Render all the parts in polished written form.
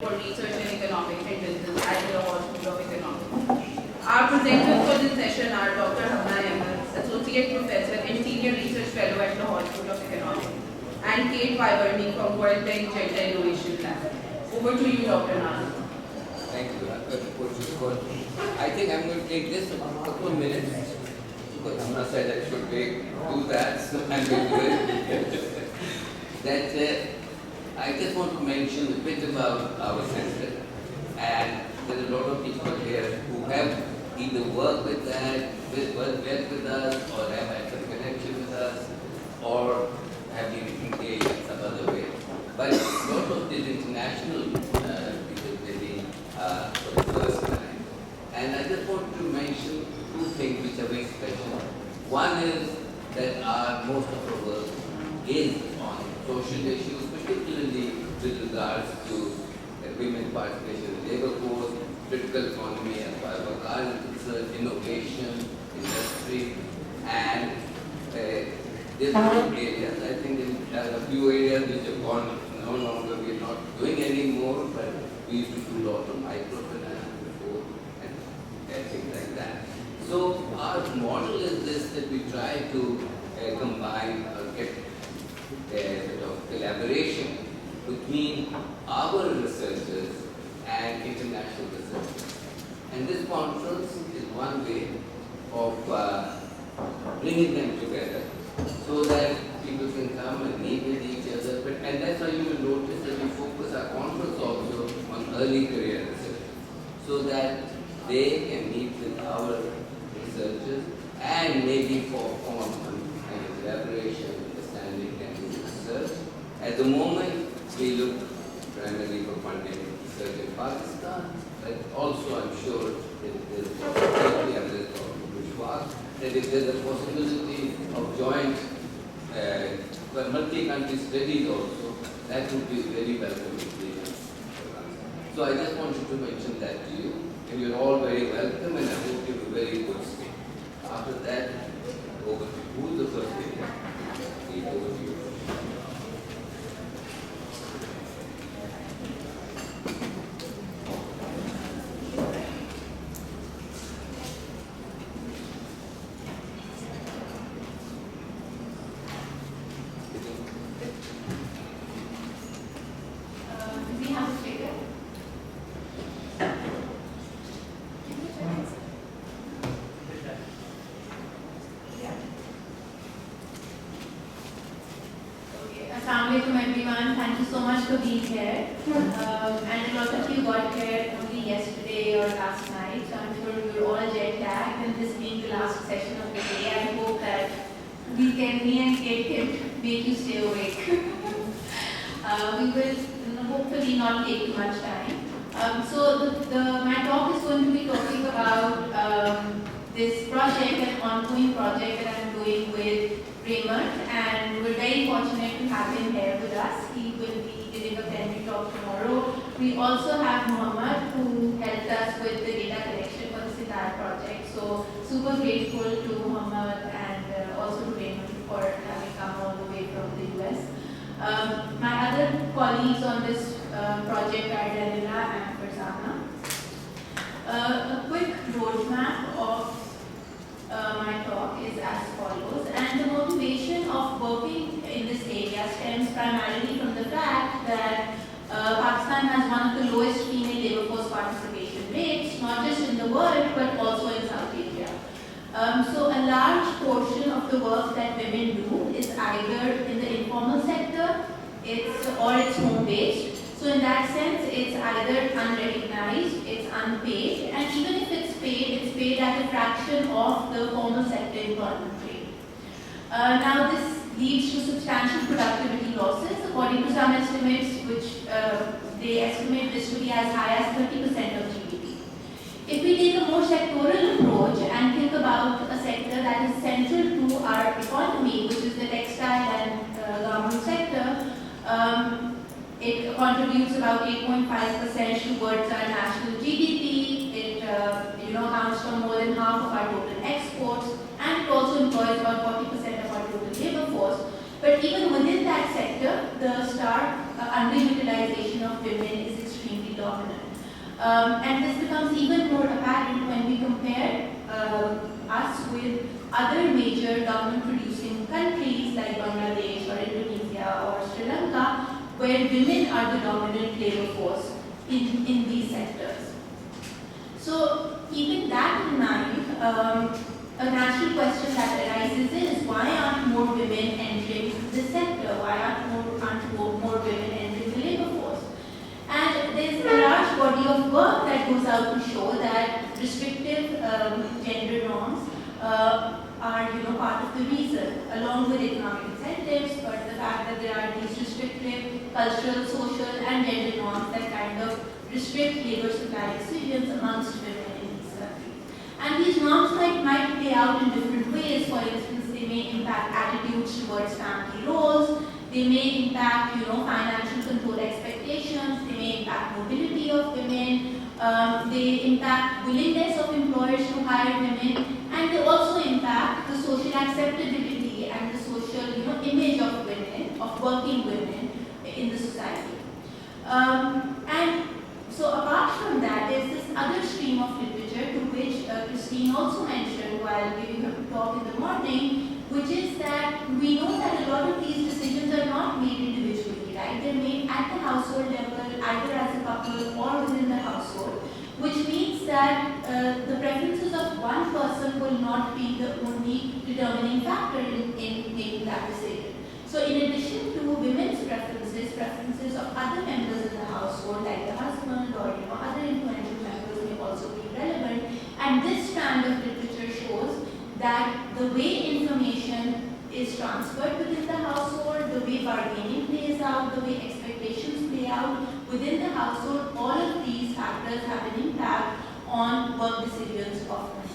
for Research and Economic Tendencies at the Lahore School of Economics. Our presenters for this session are Dr. Hamna Ahmed, Associate Professor and Senior Research Fellow at the Lahore School of Economics, and Kate Wyburny from World Bank Gender Innovation Lab. Over to you, Dr. Ahmed. Thank you. I think I'm going to take this a couple of minutes because Hamna said I should do that, so I'm going to do it. That I just want to mention a bit about our center, and there's a lot of people here who have either worked with that, worked with us, or have had some connection with us, or have been engaged in some other way. But a lot of these international people really for the first time. And I just want to mention two things which are very special. One is that most of our work is on social issues, particularly with regards to women's participation in the labor force, political economy as far as our research, innovation, industry, and there's other areas. I think there are a few areas which have gone no longer, we are not doing anymore, but we used to do a lot of microfinance before and things like that. So our model is this, that we try to combine or get sort of collaboration between our researchers and international researchers. And this conference is one way of bringing them together so that people can come and meet with each other. And that's why you will notice that we focus our conference also on early career research, so that they can meet with our researchers and maybe form some kind of collaboration, understanding, and research. At the moment, we look primarily for funding research in Pakistan, but also I'm sure that there's a possibility, and there's that if there's a possibility of joint multi-country studies also, that would be very welcome. So I just wanted to mention that to you, and you're all very welcome, and I hope you have a very good stay. After that, over to you. Who's the first speaker? Over to you. Everyone, thank you so much for being here. And a lot of you got here only yesterday or last night, so I'm sure you're all jet lagged, and this being the last session of the day, I hope that me and Kate can make you stay awake. We will hopefully not take too much time. So my talk is going to be talking about this project, an ongoing project that I'm doing with Raymond, and we're very fortunate to have him here with us. He will be giving a plenary talk tomorrow. We also have Mohammed, who helped us with the data collection for this entire project. So super grateful to Mohammed and also to Raymond for having come all the way from the US. My other colleagues on this project are Dalila and Farzana. A quick roadmap of my talk is as follows, and the motivation of working in this area stems primarily from the fact that Pakistan has one of the lowest female labor force participation rates, not just in the world but also in South Asia. So a large portion of the work that women do is either in the informal sector, or it's home-based. So in that sense, it's either unrecognized, it's unpaid, and even if it's paid at a fraction of the formal sector employment rate. Now this leads to substantial productivity losses, according to some estimates, which they estimate this to be as high as 30% of GDP. If we take a more sectoral approach and think about a sector that is central to our economy, which is the textile and garment sector, it contributes about 8.5% towards our national GDP. It accounts for more than half of our total exports, and it also employs about 40% of our total labor force. But even within that sector, the stark underutilization of women is extremely low. And this becomes even more apparent when we compare us with other major government-producing countries like Bangladesh or Indonesia or Sri Lanka, where women are the dominant labor force in these sectors. So, keeping that in mind, a natural question that arises is why aren't more women entering this sector? Why aren't more women entering the labor force? And there's a large body of work that goes out to show that restrictive gender norms are part of the reason, along with economic incentives, but the fact that there are these restrictive cultural, social, and gender norms that kind of restrict labor supply decisions amongst women in these countries. And these norms might play out in different ways. For instance, they may impact attitudes towards family roles, they may impact financial control expectations, they may impact mobility of women, they impact willingness of employers to hire women, and they also impact the social acceptability and the social image of women, of working women in the society. And so apart from that, there's this other stream of literature to which Christine also mentioned while giving her talk in the morning, which is that we know that a lot of these decisions are not made individually, right? They're made at the household level, either as a couple or within the household, which means that the preferences of one person will not be the only determining factor in making that decision. So in addition to women's preferences of other members in the household, like the husband or other influential members may also be relevant. And this strand of literature shows that the way information is transferred within the household, the way bargaining plays out, the way expectations play out within the household, all of these factors have an impact on work decisions of women.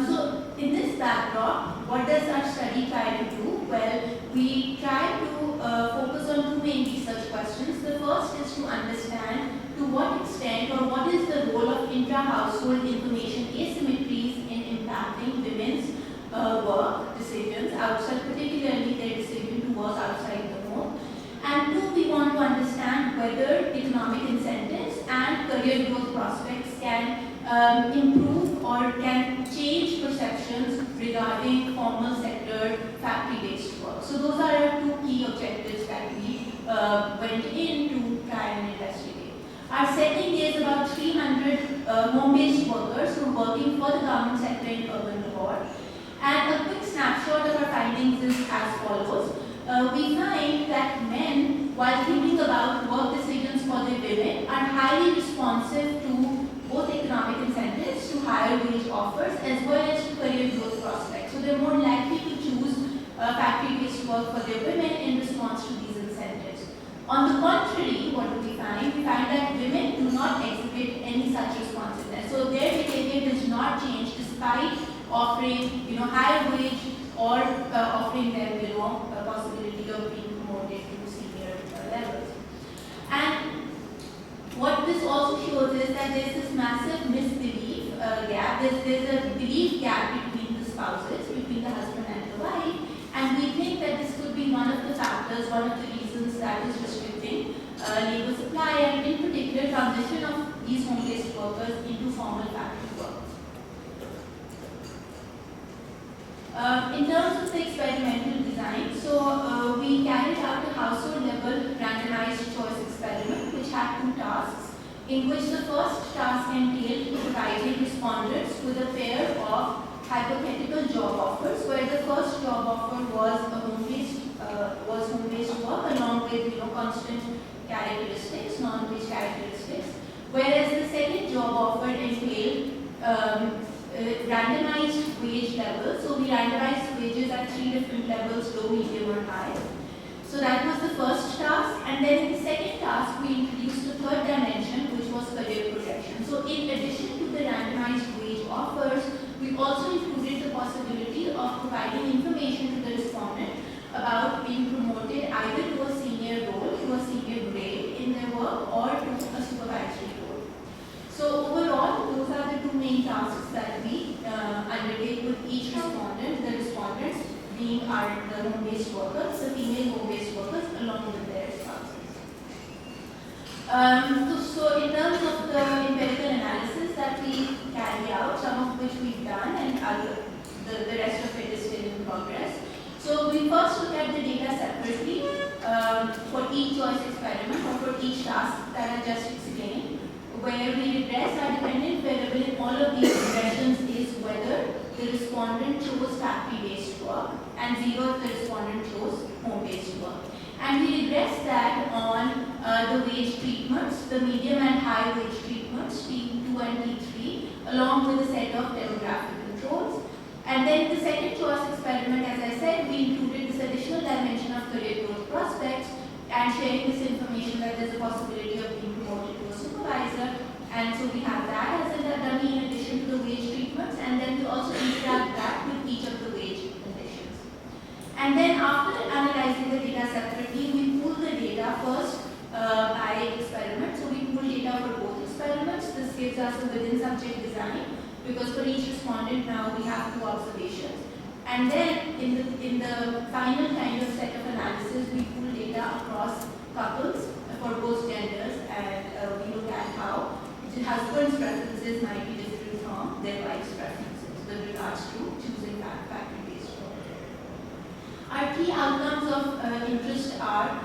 So in this backdrop, what does our study try to do? Well, we try to focus on two main research questions. The first is to understand to what extent or what is the role of intra-household information asymmetries in impacting women's work decisions outside, particularly their decision to work outside the home. And two, we want to understand whether economic incentives and career growth prospects can improve or can change perceptions regarding formal sector factory-based work. So those are our two key objectives that we went in to try and investigate. Our setting is about 300 home-based workers who are working for the government sector in urban Lahore. And a quick snapshot of our findings is as follows. We find that men, while thinking about work decisions for their women, are highly responsive to both economic incentives, to higher wage offers, as well as to career growth prospects. So they're more likely to choose factory-based work for their women in response to these incentives. On the contrary, what do we find? We find that women do not exhibit any such responsiveness. So their behavior does not change despite offering, higher wage or offering them, a possibility of being promoted to senior levels. And what this also shows is that there's this massive misbelief gap. There's a belief gap between the spouses, between the husband and the wife, and we think that this could be one of the factors, one of the reasons that is restricting labor supply and in particular transition of these home-based workers into formal factory work. In terms of the experimental design, so we carried out a household level randomized choice experiment which had two tasks, in which the first task entailed providing respondents with a pair of hypothetical job offers, where the first job offer was a home-based work along with constant characteristics, non-wage characteristics, whereas the second job offer entailed randomized wage levels. So we randomized wages at 3 different levels, low, medium or high. So that was the first task, and then in the second task we introduced a third dimension, which was career progression. So in addition to the randomized wage offers, we also included the possibility of providing information to the respondent about being promoted either to a senior role, to a senior grade in their work, or to a supervisory role. So overall, those are the two main tasks that we undertake with each respondent, the respondents being the home-based workers, the female home-based workers along with their spouses. So in we first look at the data separately for each choice experiment or for each task that I just explained, where we regress our dependent variable in all of these regressions is whether the respondent chose factory-based work and 0 if the respondent chose home-based work. And we regress that on the wage treatments, the medium and high wage treatments, T2 and T3, along with a set of demographic controls. And then the second choice experiment, as I said, we included this additional dimension of career growth prospects and sharing this information that there's a possibility of being promoted to a supervisor. And so we have that as a dummy in addition to the wage treatments, and then we also interact that with each of the wage conditions. And then after analyzing the data separately, we pool the data first by experiment. So we pool data for both experiments. This gives us a within subject design, because for each respondent now we have 2 observations. And then in the final kind of set of analysis, we pool data across couples for both genders, and we look at how the husband's preferences might be different from their wife's preferences with regards to choosing factory-based work. Our key outcomes of interest are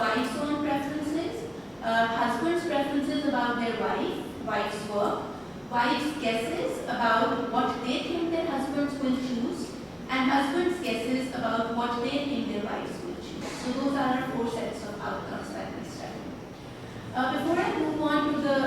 wife's own preferences, husband's preferences about their wife's work, wife's guesses about what they think their husbands will choose, and husband's guesses about what they think their wives will choose. So those are our 4 sets of outcomes that we study. Before I move on to the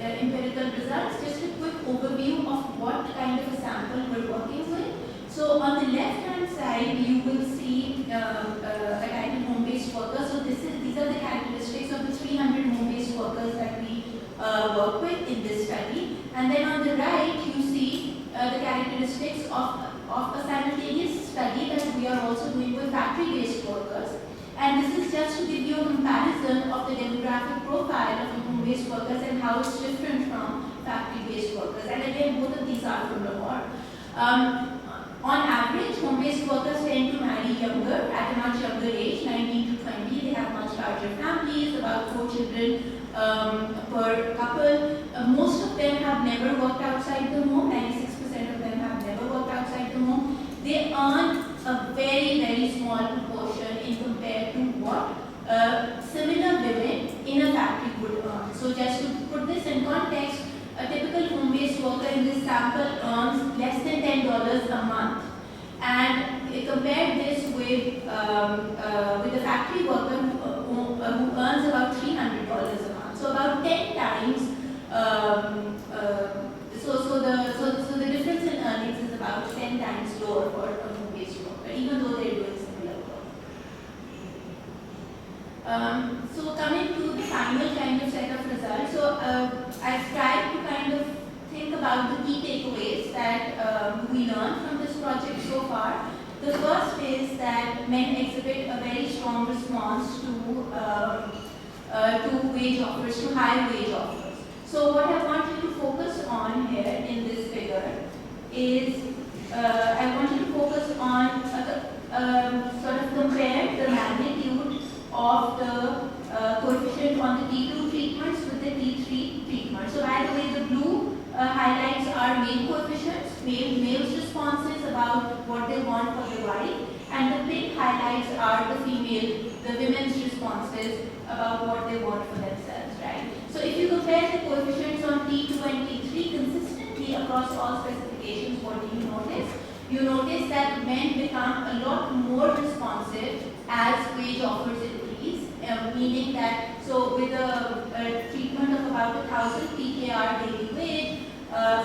empirical results, just a quick overview of what kind of a sample we're working with. So on the left-hand side, you will see a kind of home-based worker. So these are the characteristics of the 300 home-based workers that we work with in this study. And then on the right, you see the characteristics of a simultaneous study that we are also doing with factory-based workers. And this is just to give you a comparison of the demographic profile of home-based workers and how it's different from factory-based workers. And again, both of these are from Lahore. On average, home-based workers tend to marry younger, at a much younger age, 19 to 20. They have much larger families, about 4 children per couple. Most of them have never worked outside the home. 96% of them have never worked outside the home. They earn a very, very small proportion in compared to what similar women in a factory would earn. So just to put this in context, a typical home-based worker in this sample earns less than $10 a month. And compare this with a factory worker who earns about $300 a month. So about 10 times. So the difference in earnings is about 10 times lower for a home-based worker, even though they're doing similar work. So coming to the final kind of set of results. So I've tried to kind of think about the key takeaways that we learned from this project so far. The first is that men exhibit a very strong response to wage offers, to high wage offers. So what I want you to focus on here in this figure is I want you to focus on sort of compare the magnitude of the coefficient on the T2 treatments with the T3 treatment. So by the way, the blue highlights are male coefficients, male's responses about what they want for their wife, and the pink highlights are the women's responses about what they want for themselves, right? So if you compare the coefficients on T2 and T3 consistently across all specifications, what do you notice? You notice that men become a lot more responsive as wage offers increase, meaning that, so with a treatment of about 1,000 PKR daily wage,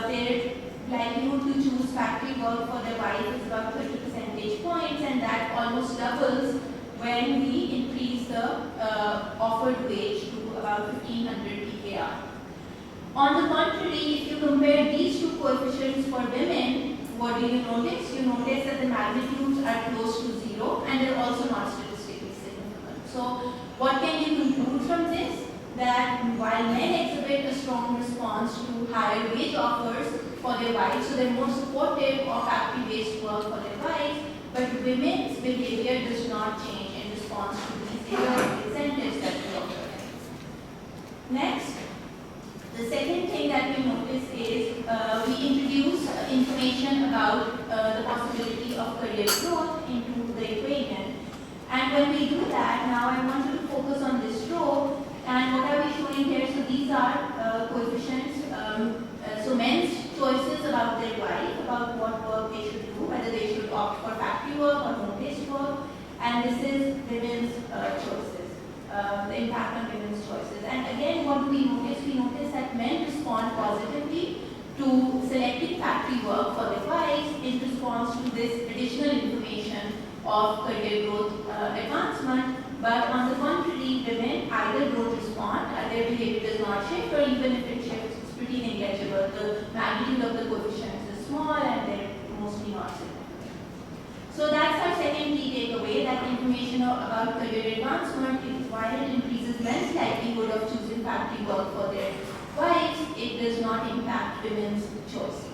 their likelihood to choose factory work for their wife is about 30 percentage points, and that almost doubles when we increase the offered wage to about 1,500 PKR. On the contrary, if you compare these two coefficients for women, what do you notice? You notice that the magnitudes are close to 0 and they're also not statistically significant. So what can you conclude from this? That while men exhibit a strong response to higher wage offers for their wives, so they're more supportive of factory-based work for their wives, but women's behavior does not change in response to these incentives that we offer. Next, the second thing that we notice is we introduce information about the possibility of career growth into the equation. And when we do that, now I want you to focus on this row. And what are we showing here? So these are coefficients. So men's choices about their wife, about what work they should do, whether they should opt for factory work or home-based work. And this is women's choices, the impact on women's choices. And again, what do we notice? We notice that men respond positively to selecting factory work for their wives in response to this additional information of career growth advancement. But on the contrary, women either don't respond, their behavior does not shift, or even if it shifts, it's pretty negligible. The magnitude of the coefficients is small and they're mostly not significant. So that's our second key takeaway, that information about career advancement, while it increases men's likelihood of choosing factory work for their wives, it does not impact women's choices.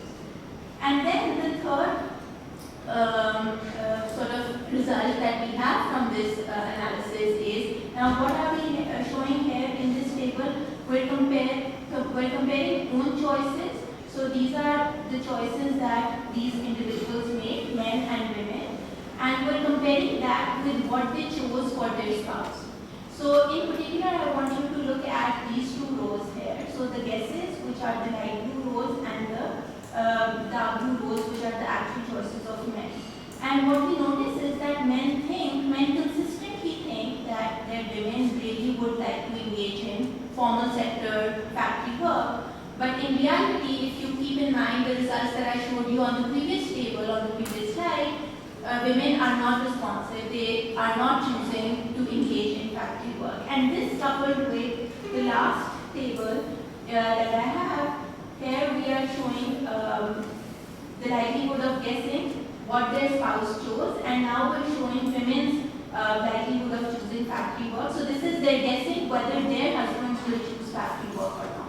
And then the third sort of result that we have from this analysis is, now what are we showing here in this table? We're comparing own choices. So these are the choices that these individuals make, men and women, and we're comparing that with what they chose for their spouse. So in particular, I want you to look at these two rows here. So the guesses, which are the light blue rows, and the dark blue rows, which are the actual choices of men. And what we notice is that men consistently think that their women really would like to engage in formal sector factory work. But in reality, if you keep in mind the results that I showed you on the previous table, on the previous slide, women are not responsive. They are not choosing to engage in factory work. And this coupled with the last table that I have, here we are showing the likelihood of guessing what their spouse chose, and now we're showing women's likelihood of choosing factory work. So this is their guessing whether their husbands will choose factory work or not.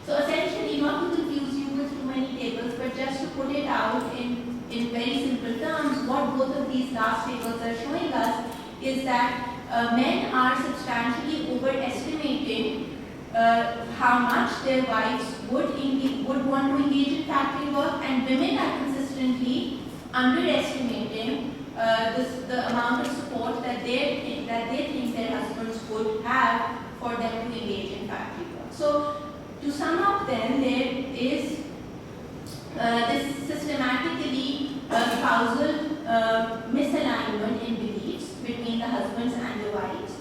So essentially, not to confuse you with too many tables, but just to put it out in very simple terms, what both of these last tables are showing us is that men are substantially overestimating how much their wives would want to engage in factory work, and women are consistently underestimating the amount of support that they think their husbands would have for them to engage in factory work. So to sum up then, there is this systematically spousal misalignment in beliefs between the husbands and the wives.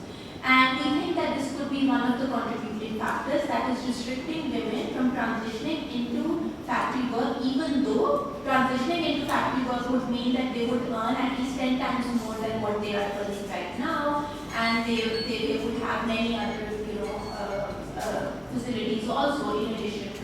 And we think that this could be one of the contributing factors that is restricting women from transitioning into factory work, even though transitioning into factory work would mean that they would earn at least 10 times more than what they are earning right now, and they would have many other facilities also in addition to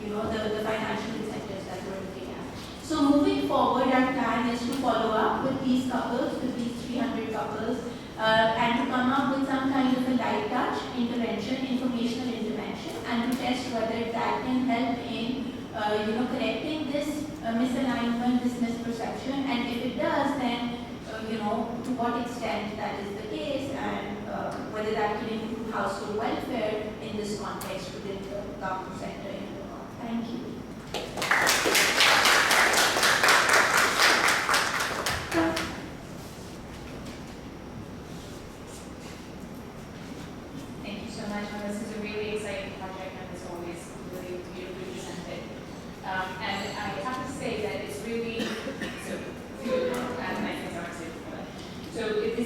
the financial incentives that we're looking at. So moving forward, our plan is to follow up with these couples, with these 300 couples, and to come up with some kind of a light touch intervention, informational intervention, and to test whether that can help in correcting this misalignment, this misperception, and if it does, then to what extent that is the case, and whether that can improve household welfare in this context within the government sector in Vermont. Thank you. Thank you so much. This is a really exciting project, and it's always really beautifully presented. And I have to say that it's really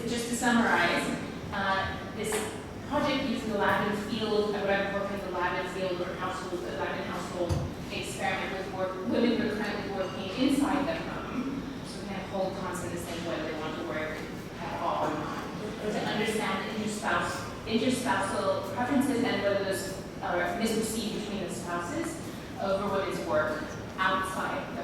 just to summarize, this project using the lab and field, what I work in the lab and field or lab and household experiment with women who are currently working inside the home, so we kind of hold constant the same whether they want to work at all or not, or to understand interspousal preferences and whether those are misperceived between the spouses over women's work outside the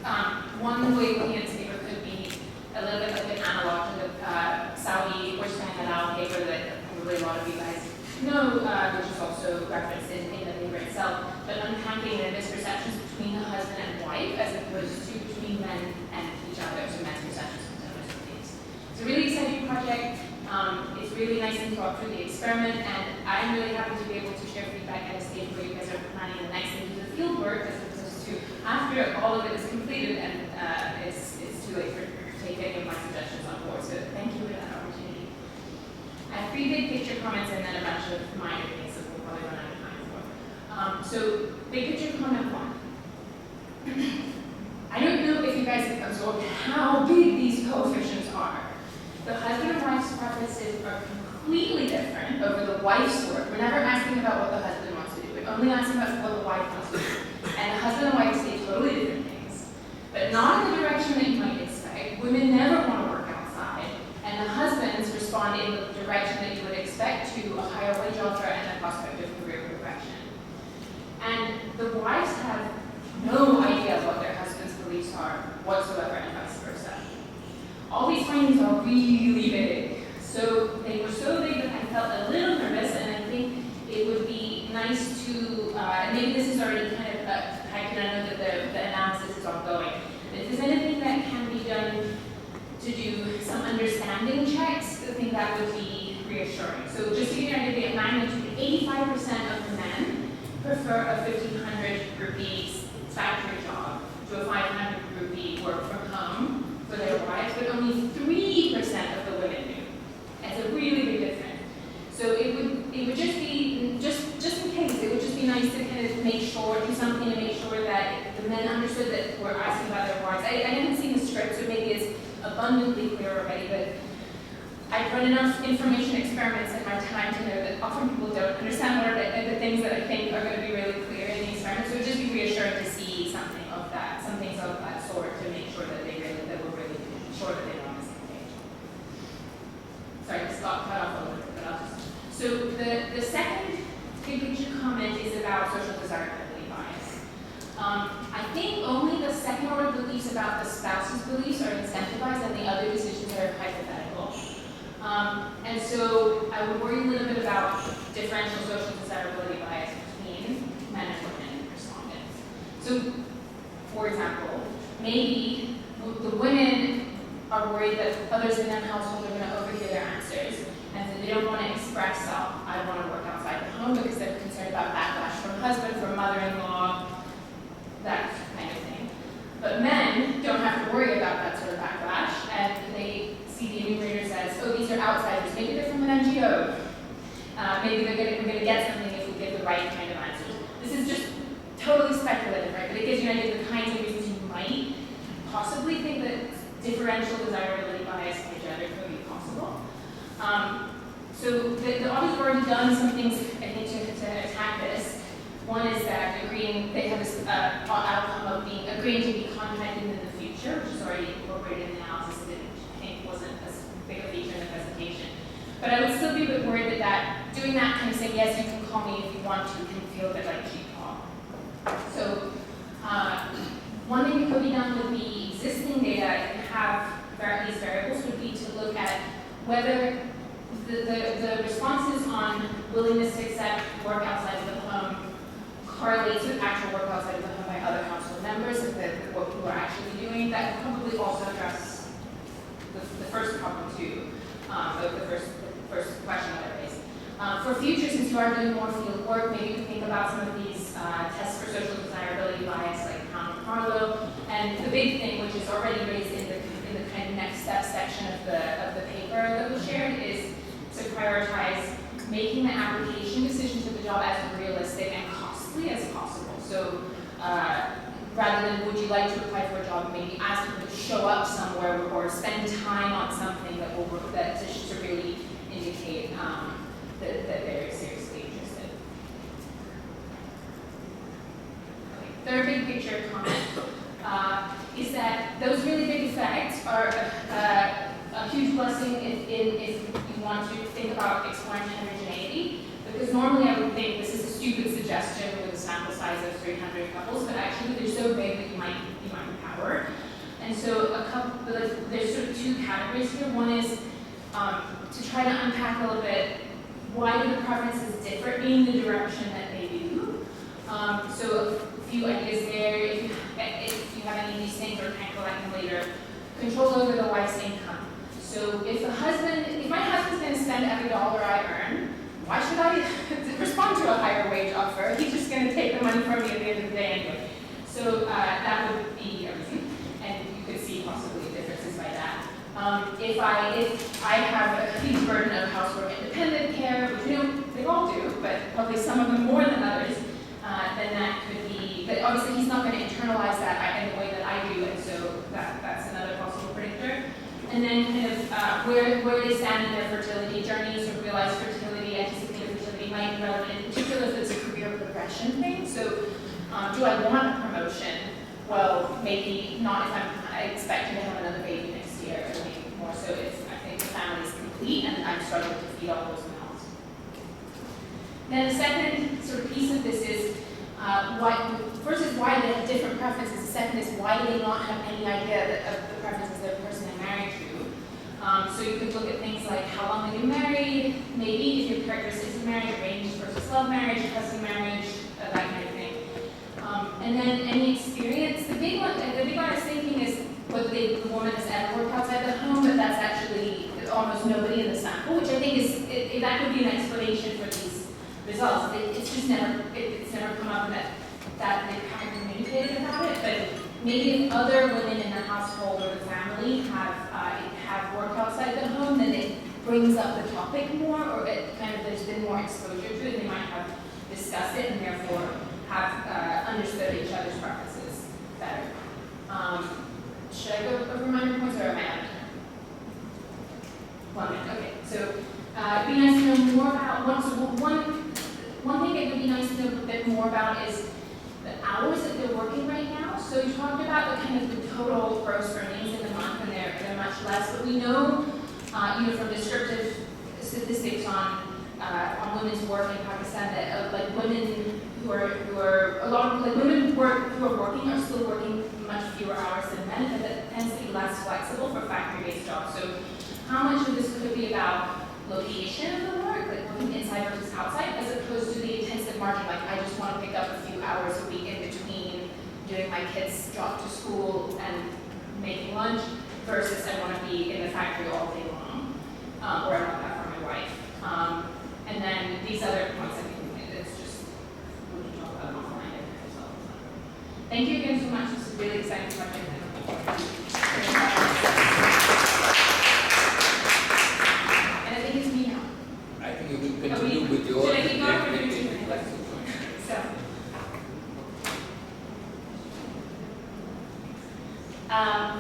home. One way looking at this paper could be a little bit like an analog to the Saudi Bushman et al. Paper that probably a lot of you guys know, which is also referenced in the paper itself, but unpacking the misperceptions between the husband and wife as opposed to between men and each other, so men's perceptions and women's beliefs. It's a really exciting project. It's really nice to talk through the experiment, and I'm really happy to be able to share feedback at a stage where you guys are planning the next thing to the field work as opposed to after all of it is completed and it's too late for take any of my suggestions. picture comments and then a bunch of minor things that we'll probably run out of time for. So big picture comment one. I don't know if you guys have absorbed how big these coefficients are. The husband and wife's preferences are completely different over the wife's work. We're never asking about what the husband wants to do. We're only asking about what the wife wants to do. And the husband and wife say totally different things, but not in the direction that you might expect. Women never want to work outside, and the husbands respond in the direction that you would expect to a higher wage offer and a prospect of career progression. And the wives have no idea what their husband's beliefs are whatsoever, and vice versa. All these findings are really big. So they were so big that I felt a little nervous, and I think it would be nice to, and maybe this is already kind of, I know that the analysis is ongoing. If there's anything that can be done to do some understanding checks, I think that would be reassuring. So just to give you an idea of magnitude, 85% of the men prefer a 1,500 rupee factory job to a 500 rupee work from home for their wives, but only 3% of the women do. That's a really big difference. So it would just be, just in case, it would just be nice to kind of make sure, do something to make sure that the men understood that we're asking about their wives. I haven't seen the script, so maybe it's abundantly clear already, but I've run enough information experiments in my time to know that often people don't understand what are the things that I think are going to be really clear in the experiment. So it would just be reassuring to see something of that, some things of that sort to make sure that we're really sure that they're on the same page. Sorry, this got cut off a little bit, but I'll just. So the second big picture comment is about social desirability bias. I think only the second order beliefs about the spouse's beliefs are incentivized, and the other decisions are hypothetical. And so I would worry a little bit about differential social desirability bias between men and women respondents. So, for example, maybe the women are worried that others in their household are going to overhear their answers, and so they don't want to express, I want to work outside the home because they're concerned about backlash from husband, from mother-in-law, that kind of thing. But men don't have to worry about that sort of backlash, and they see the enumerators as, oh, these are outsiders. Maybe they're from an NGO. Maybe we're going to get something if we give the right kind of answers. This is just totally speculative, right? But it gives you an idea of the kinds of reasons you might possibly think that differential desirability bias by gender could be possible. So the authors have already done some things, I think, to attack this. One is that they have this outcome of agreeing to be contacted in the future, which is already incorporated in the analysis that I think wasn't as big a feature in the presentation. But I would still be a bit worried that doing that kind of saying, yes, you can call me if you want to, can feel a bit like cheap talk. So one thing that could be done with the existing data, if you have these variables, would be to look at whether the responses on willingness to accept work outside of the home correlates with actual work outside of the home by other household members, and what people are actually doing. That would probably also address the first problem too, the first question that I raised. For future, since you are doing more field work, maybe you can think about some of these tests for social desirability bias, like Pound and Harlow. And the big thing, which is already raised in the kind of next step section of the paper that was shared, is to prioritize making the application decision to the job as realistic and costly as possible. So rather than would you like to apply for a job, maybe ask them to show up somewhere or spend time on something that will to really indicate that they're seriously interested. Okay. Third big picture comment is that those really big effects are a huge blessing if you want to think about exploring heterogeneity, because normally I would think this is a stupid suggestion with a sample size of 300 couples, but actually they're so big that you might empower. And so there's sort of two categories here. One is to try to unpack a little bit why do the preferences differ in the direction that they do. So a few ideas there. If you have any of these things or can collect them later. Control over the wife's income. So if my husband's going to spend every dollar I earn, why should I respond to a higher wage offer? He's just going to take the money from me at the end of the day anyway. So that would be a reason, and you could see possibly differences by that. If I have a huge burden of housework and dependent care, then that could be, but obviously he's not going to internalize that in the way that I do, and so that's another possible predictor. And then kind of where they stand in their fertility journeys or realized fertility, anticipated fertility might be relevant, in particular if it's a career progression thing. So do I want a promotion? Well, maybe not if I'm expecting to have another baby next year, or maybe more so if I think the family is complete and I'm struggling to feed all those mouths. Then the second sort of piece of this is, first is why they have different preferences. The second is why do they not have any idea of the preferences of the person they're married to. So you could look at things like how long have you married, maybe if your characteristics of marriage, arranged versus love marriage, custom marriage, that kind of thing. And then any experience. The big one I was thinking is whether the woman has ever worked outside the home, but that's actually almost nobody in the sample, which I think is that could be an explanation for these results. It's just never come up that they haven't communicated about it. But maybe if other women in the household or the family have worked outside the home, then it brings up the topic more, or there's been more exposure to it. They might have discussed it and therefore have understood each other's preferences better. Should I go over minor points, or am I out of time? 1 minute. Okay. So it'd be nice to know more about one thing it would be nice to know a bit more about is the hours that they're working right now. So you talked about the kind of the total gross earnings in the month, and they're much less. But we know, from descriptive statistics on women's work in Pakistan that like women who are a lot of like women who are working are still working much fewer hours than men, but that tends to be less flexible for factory-based jobs. So how much of this could be about location of the work, like working inside versus outside, as opposed to the intensive margin, like I just want to pick up a few hours a week in between doing my kids' drop to school and making lunch, versus I want to be in the factory all day long, or I want that for my wife. And then these other points, I think it's just, we can talk about offline as well. Thank you again so much. This is a really exciting project. And I think it's me now. I think you will continue with your. Should I keep going or do you do it? So,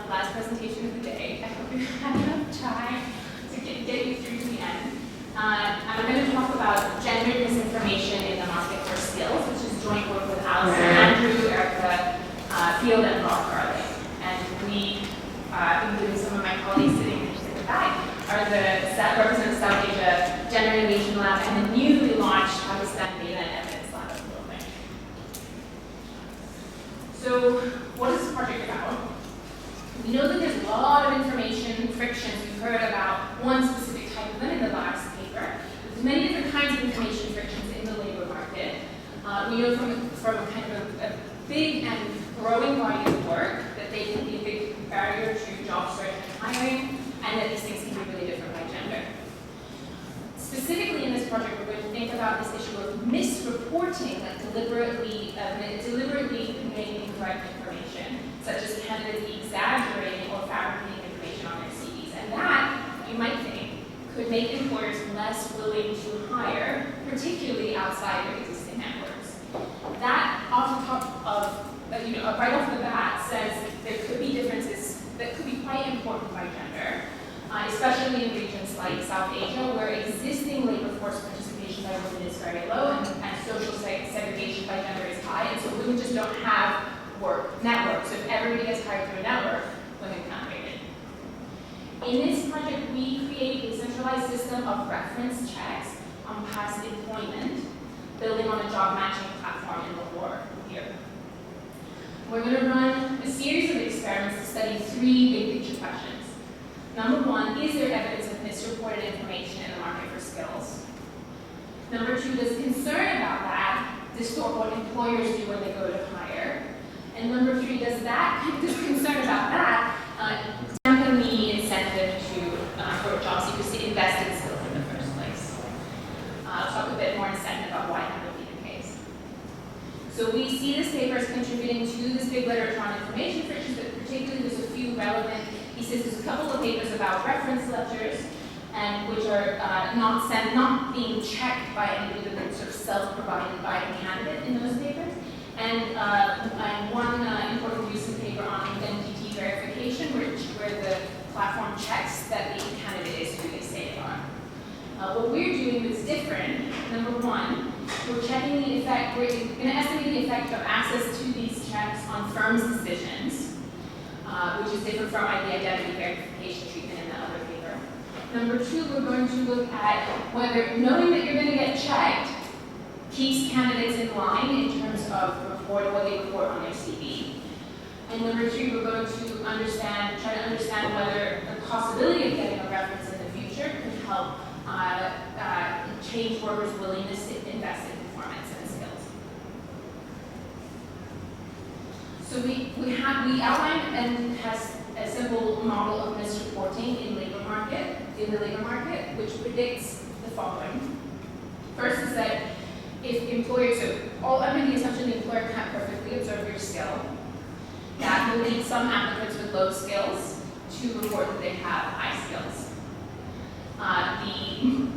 last presentation of the day. I hope you had enough time to get you through to the end. I'm going to talk about gender misinformation in the market for skills, which is joint work with Allison, Andrew, Erica, Field, and Rob Garlic. And we, including some of my colleagues sitting in the back, are the represent South Asia Gender Innovation Lab and the newly launched Pakistan Data and Evidence Lab at Building. So, what is this project about? We know that there's a lot of information frictions. We've heard about one specific type of them in the last paper. There's many different kinds of information frictions in the labor market. We know from a kind of a big and growing body of work that they can be a big barrier to job search and hiring, and that these things can be really different by gender. Specifically in this project, we're going to think about this issue of misreporting, like deliberately conveying incorrect information, such as candidates exaggerating or fabricating information on their CVs. And that, you might think, could make employers less willing to hire, particularly outside their existing networks. That, off the top of, right off the bat, says there could be differences that could be quite important by gender, especially in regions like South Asia, where existing labor force participation by women is very low and social segregation by gender is high, and so women just don't have networks. So if everybody gets hired through a network, women can't make it. In this project, we create a centralized system of reference checks on past employment, building on a job matching platform in Lahore here. We're going to run a series of experiments to study 3 big picture questions. Number 1, is there evidence of misreported information in the market for skills? Number 2, does concern about that distort what employers do when they go to hire? And number 3, does concern about that dampen the incentive for job seekers to invest in skills in the first place? I'll talk a bit more in a second about why that would be the case. So we see this paper as contributing to this big literature on information frictions, but particularly there's a few relevant pieces. There's a couple of papers about reference ledgers, and which are not being checked by anybody, but sort of self-provided by the candidate in those papers. And one important recent paper on identity verification, where the platform checks that the candidate is who they say they are. What we're doing that's different, number one, we're checking the effect, we're going to estimate the effect of access to these checks on firms' decisions, which is different from the identity verification treatment in the other paper. Number two, we're going to look at whether knowing that you're going to get checked keeps candidates in line in terms of what they report on their CV. And number three, we're going to try to understand whether the possibility of getting a reference in the future could help change workers' willingness to invest in performance and skills. So we outline and has a simple model of misreporting in the labor market, which predicts the following. First is that if employers, so all under the assumption the employer can't perfectly observe your skill, that will lead some applicants with low skills to report that they have high skills.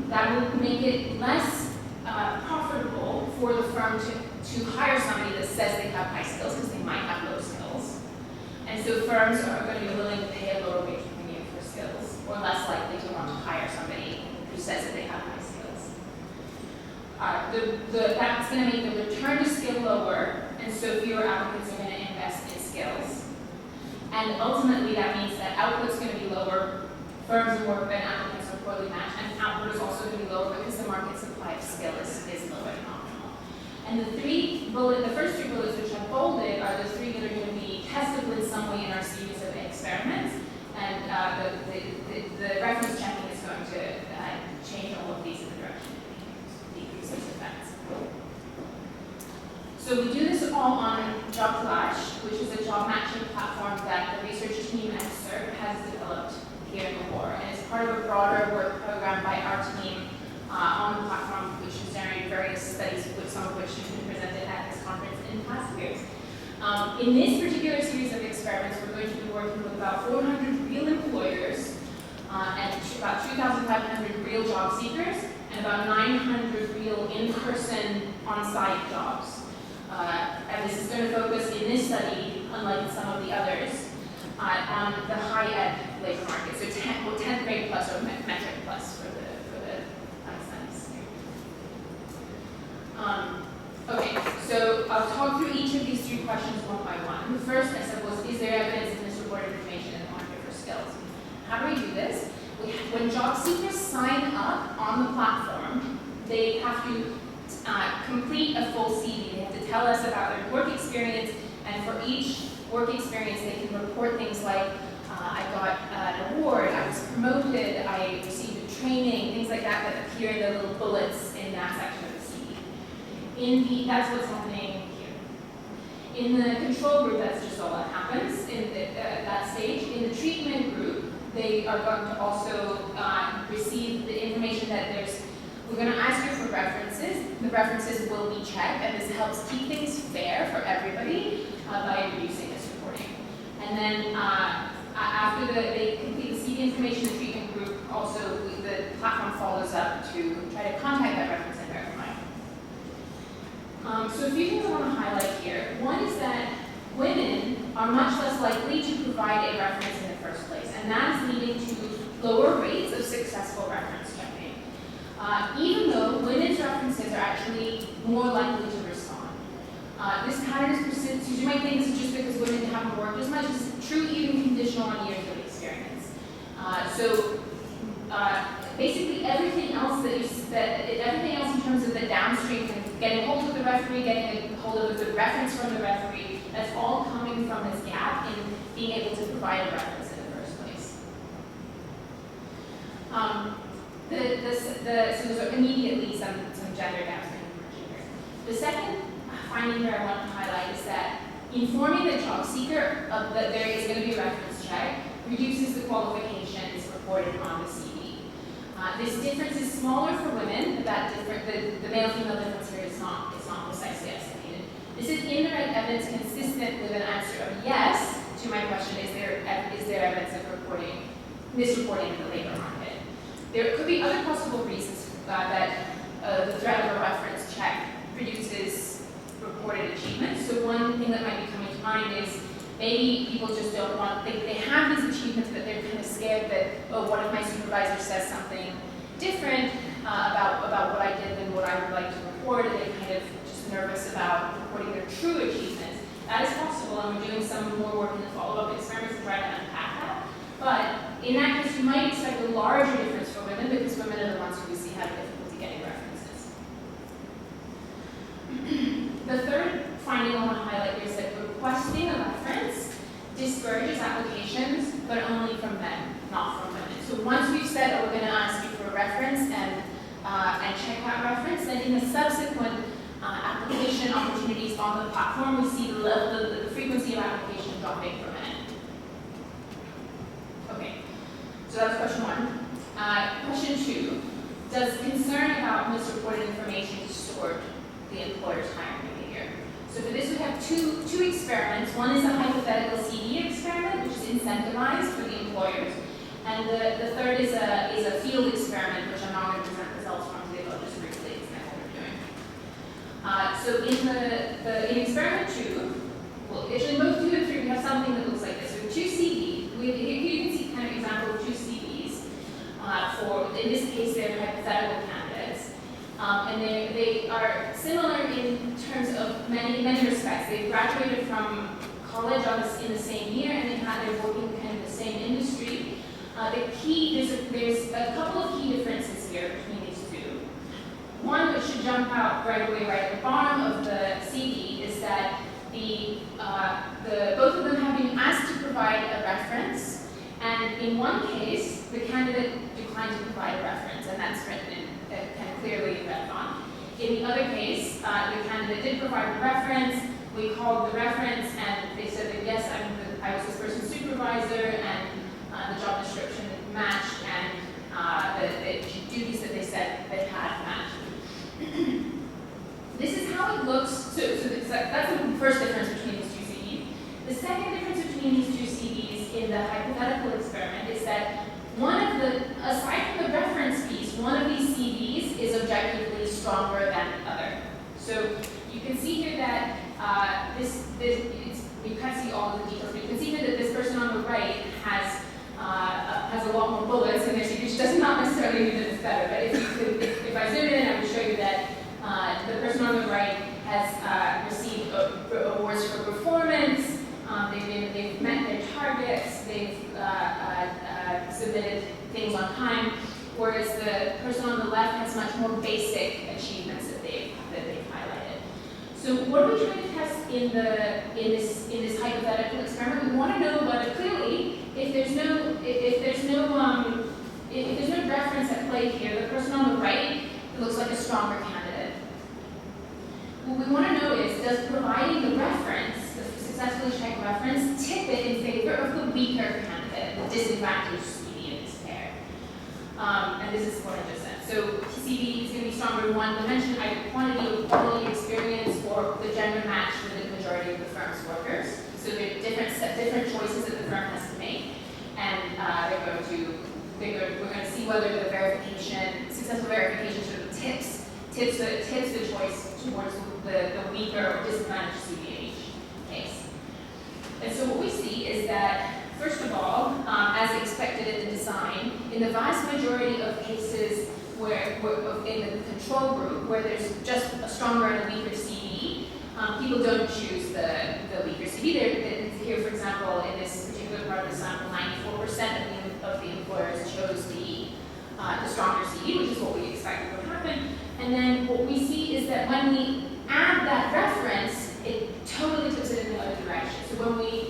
That will make it less profitable for the firm to hire somebody that says they have high skills because they might have low skills. And so firms are going to be willing to pay a lower wage premium for skills, or less likely to want to hire somebody who says that they have high skills. That's going to make the return to skill lower, and so fewer applicants are going to invest in skills. And ultimately, that means that output's going to be lower, firms and applicants are poorly matched, and output is also going to be lower because the market supply of skill is lower than optimal. And the first three bullets which I bolded are the three that are going to be testable in some way in our series of experiments, and the reference checking is going to change all of these in the direction of decreasing effects. So we do this all on JobClash, which is a job matching platform that the research team at CERT has developed here in Lahore, and it's part of a broader work program by our team on the platform, which has generated various studies, some of which have been presented at this conference in past years. In this particular series of experiments, we're going to be working with about 400 real employers and about 2,500 real job seekers and about 900 real in-person on-site jobs. And this is going to focus in this study, unlike some of the others, on the high-ed labor market, so 10th grade plus or metric plus for the studies. Okay, so I'll talk through each of these three questions one by one. The first I said was, is there evidence of misreported information in the market for skills? How do we do this? When job seekers sign up on the platform, they have to complete a full CV. They have to tell us about their work experience, and for each work experience, they can report things like, I got an award, I was promoted, I received a training, things like that that appear in the little bullets in that section of the CV. That's what's happening here. In the control group, that's just all that happens in that stage. In the treatment group, they are going to also receive the information that we're going to ask you for references. The references will be checked, and this helps keep things fair for everybody by reducing this reporting. And then after they complete the CV information, the treatment group also, the platform follows up to try to contact that reference and verify. So a few things I want to highlight here. One is that women are much less likely to provide a reference in the first place, and that is leading to lower rates of successful reference checking. Even though women's references are actually more likely to respond. This pattern is persistent. You might think this is just because women haven't worked as much. It's true even conditional on years of experience. Basically everything else everything else in terms of the downstream, getting hold of the referee, getting a hold of the reference from the referee, that's all coming from this gap in being able to provide a reference in the first place. So there's immediately some gender gaps in here. The second finding here I want to highlight is that informing the job seeker that there is going to be a reference check reduces the qualifications reported on the CV. This difference is smaller for women. The male-female difference here is not precisely estimated. This is indirect evidence consistent with an answer of yes to my question: is there evidence of misreporting in the labor market? There could be other possible reasons that the threat of a reference check reduces reported achievements. So one thing that might be coming to mind is maybe people just don't want, they have these achievements, but they're kind of scared that, oh, what if my supervisor says something different about what I did than what I would like to report, and they're kind of just nervous about reporting their true achievements. That is possible, and we're doing some more work in the follow-up experiments to try to unpack that. But in that case, you might expect a larger difference for women because women are the ones who we see have difficulty getting references. The third finding I want to highlight here is that requesting a reference discourages applications, but only from men, not from women. So once we've said, oh, we're going to ask you for a reference and check that reference, then in the subsequent application opportunities on the platform, we see the frequency of application dropping for men. Okay, so that's question one. Question two, does concern about misreported information distort the employer's hiring behavior? So for this, we have two experiments. One is a hypothetical CD experiment, which is incentivized for the employers. And the third is a field experiment, which I'm not going to present results from today, but I'll just briefly explain what we're doing. So in experiment 2, well, actually both 2 and 3, we have something that looks like this. So 2 CDs. Here you can see kind of example of 2 CDs. In this case, they're hypothetical candidates. And they are similar in terms of many respects. They graduated from college in the same year, and they're working kind of the same industry. There's a couple of key differences here between these two. One that should jump out right away, right at the bottom of the CD, is that both of them have been asked to provide a reference, and in one case, the candidate declined to provide a reference, and that's written in kind of clearly in red font. In the other case, the candidate did provide a reference. We called the reference, and they said that yes, I was this person's supervisor, and the job description matched, and the duties that they said they had matched. This is how it looks. So that's the first difference between these 2 CDs. The second difference between these 2 CDs in the hypothetical experiment is that aside from the reference piece, one of these CDs is objectively stronger than the other. So you can see here that you can't see all of the details, but you can see here that this person on the right has a lot more bullets in there, which does not necessarily mean that it's better. But if I zoom in, I would show you that the person on the right has received awards for performance. They've met their targets. They've submitted things on time. Whereas the person on the left has much more basic achievements that they've highlighted. So what are we trying to test in this hypothetical experiment? We want to know whether clearly, if there's no reference at play here, the person on the right looks like a stronger candidate. What we want to know is, does providing the reference, the successfully checked reference, tip it in favor of the weaker candidate, the disadvantaged CD in this pair? And this is what I just said. So CD is going to be stronger in one dimension, either quantity or quality experience, or the gender match with the majority of the firm's workers. So there are different choices that the firm has to make, and we're going to see whether the successful verification sort of tips the choice towards the weaker or disadvantaged CD in each case. And so what we see is that, first of all, as expected in the design, in the vast majority of cases where in the control group, where there's just a stronger and a weaker CD, people don't choose the weaker CD. Here, for example, in this particular part of the sample, 94% of the employers chose the stronger CD, which is what we expected would happen. And then what we see is that when we add that reference, it totally tips it in the other direction. So when we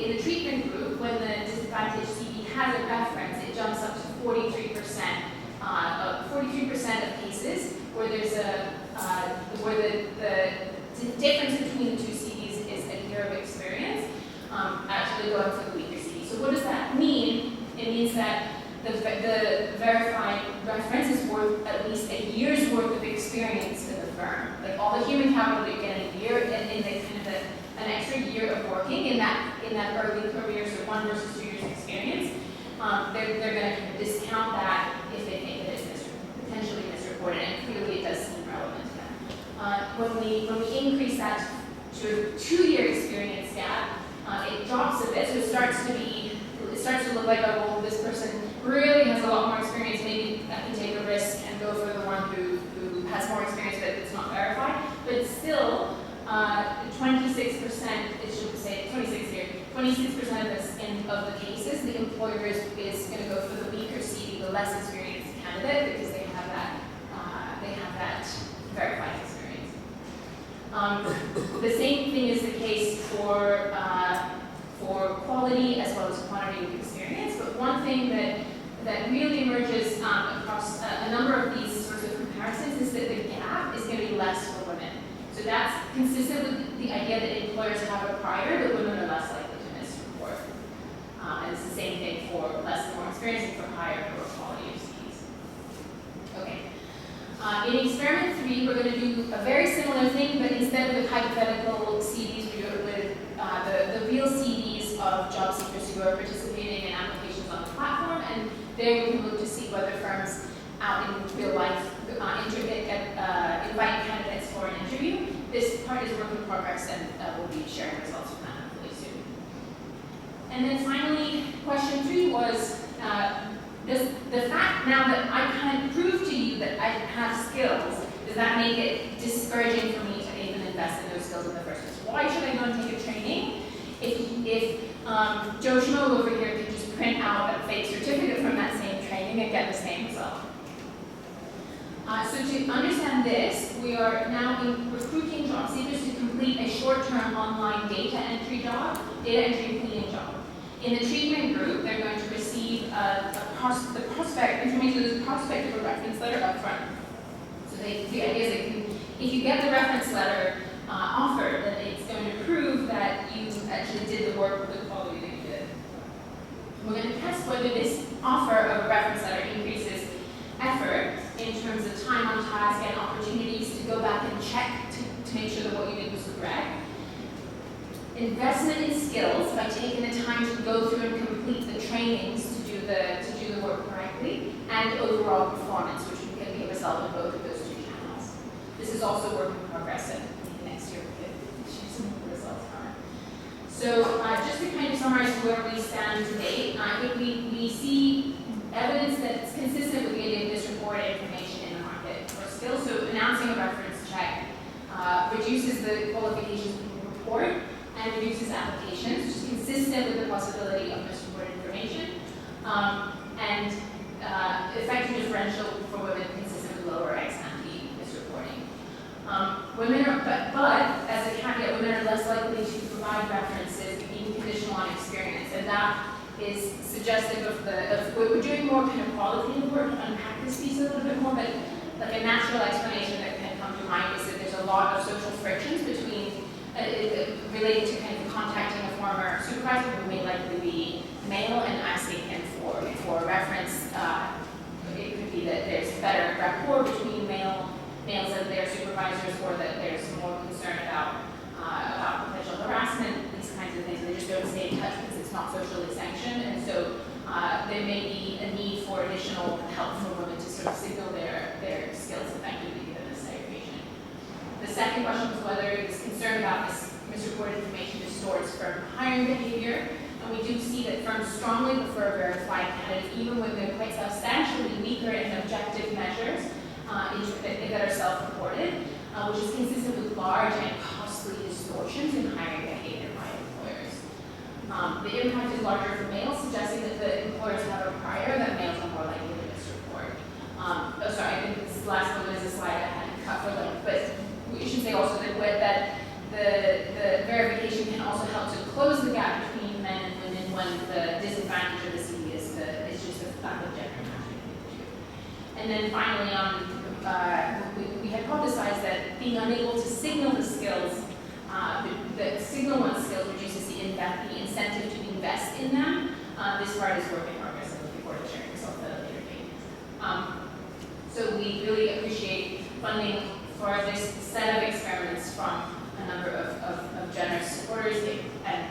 in the treatment group, when the disadvantaged CD has a reference, it jumps up to 43%. 43% of cases where there's where the difference between the 2 CDs is a year of experience, actually going for the weaker CD. So what does that mean? It means that the verified reference is worth at least a year's worth of experience in the firm. Like all the human capital that you get in a year, and in the kind of an extra year of working in that early career, so 1 versus 2 years experience, they're going to kind of discount that if they think that it's potentially misreported, and clearly it does seem relevant to them. When we when we increase that to a 2-year experience gap, it drops a bit, so it starts to look like, oh, well, this person really has a lot more experience, maybe I can take a risk and go for the one who has more experience but it's not verified. But still, 26%, it should say 26 here, 26% of the cases, the employer is going to go for the weaker CD, the less experienced candidate, because they have that verified experience. The same thing is the case for quality as well as quantity of experience. But one thing that really emerges across a number of these sorts of comparisons is that the gap is going to be less for women. So that's consistent with the idea that employers have a prior, but women are less likely to misreport. And it's the same thing for less and more experience and for higher or quality of CDs. Okay. In experiment 3, we're going to do a very similar thing, but instead of with hypothetical CDs, we do it with the real CDs of job seekers who are participating in applications on the platform, and there we can look to see whether firms out in real life invite candidates for an interview. This part is work in progress, and we'll be sharing results from that hopefully soon. And then finally, question 3 was, the fact now that I kind of proved to you that I have skills, does that make it discouraging for me to even invest in those skills in the first place? Why should I go and take a training if Joe Schmo over here could just print out a fake certificate from that same training and get the same result? So to understand this, we are now recruiting job seekers to complete a short-term online data entry and cleaning job. In the treatment group, they're going to receive information as a prospect of a reference letter up front. So the idea is that if you get the reference letter offered, then it's going to prove that you actually did the work with the quality that you did. We're going to test whether this offer of a reference letter increases effort in terms of time on task and opportunities to go back and check to make sure that what you did was correct. Investment in skills by taking the time to go through and complete the trainings to do the work correctly, and overall performance, which can be a result of both of those two channels. This is also work in progress, and next year we could share some of the results on it. So just to kind of summarize where we stand today, I think we see evidence that's consistent with the idea of misreported information in the market for skills. So announcing a reference check reduces the qualifications people report and reduces applications, which is consistent with the possibility of misreported information, and effective differential for women consistent with lower ex-ante misreporting. Women are, but as a caveat, women are less likely to provide references being conditional on experience, and that is suggestive of we're doing more kind of qualitative work to unpack this piece a little bit more, but like a natural explanation that can come to mind is that there's a lot of social frictions between related to kind of contacting a former supervisor who may likely be male and asking him for a reference. It could be that there's better rapport between males and their supervisors, or that there's more concern about potential harassment, these kinds of things. They just don't stay in touch because it's not socially sanctioned, and so there may be a need for additional help from women to sort of signal their skills effectively given this segregation. The second question was whether it was concerned about this misreported information distorts firm hiring behavior, and we do see that firms strongly prefer verified candidates even when they're quite substantially weaker in objective measures that are self-reported, which is consistent with large and costly distortions in hiring behavior by employers. The impact is larger for males, suggesting that the employers have a prior that males are more likely to misreport. I think this last one is a slide I hadn't cut for length, but we should say also that the verification can also help to close the gap between men and women when the disadvantage of the CD is just the fact of gender matching. And then finally, we hypothesized that being unable to signal the skills, the signal one's skills reduces the incentive to invest in them. This part is work in progress, and looking forward to sharing results at a later date. So we really appreciate funding for this set of experiments from a number of generous supporters, and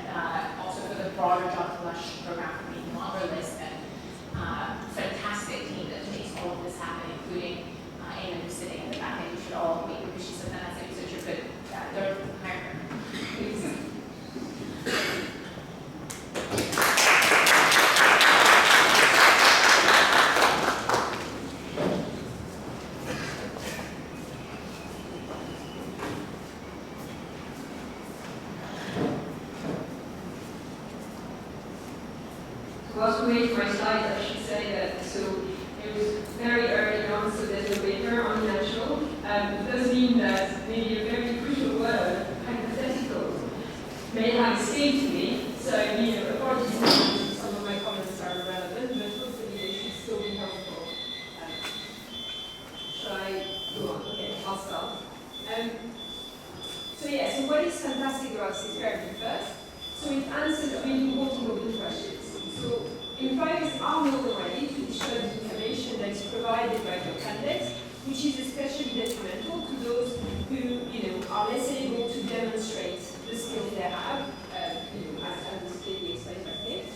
also for the broader Job Flush program for being longer list, and fantastic team that makes all of this happen, including Eamon, who's sitting in the back. And you should all make wishes of that as a researcher, but slide, I should say that so it was very early on, so there's a waiver on natural. It does mean that maybe a very crucial word, hypothetical, may have escaped me. So, apologies if some of my comments are relevant, but hopefully they should still be helpful. Shall I go on? Okay, I'll start. So what is fantastic about this experiment first? So it answers a really important open questions. So employers are more than ready to share the information that is provided by the candidates, which is especially detrimental to those who, are less able to demonstrate the skills they have, as clearly explained by Kate.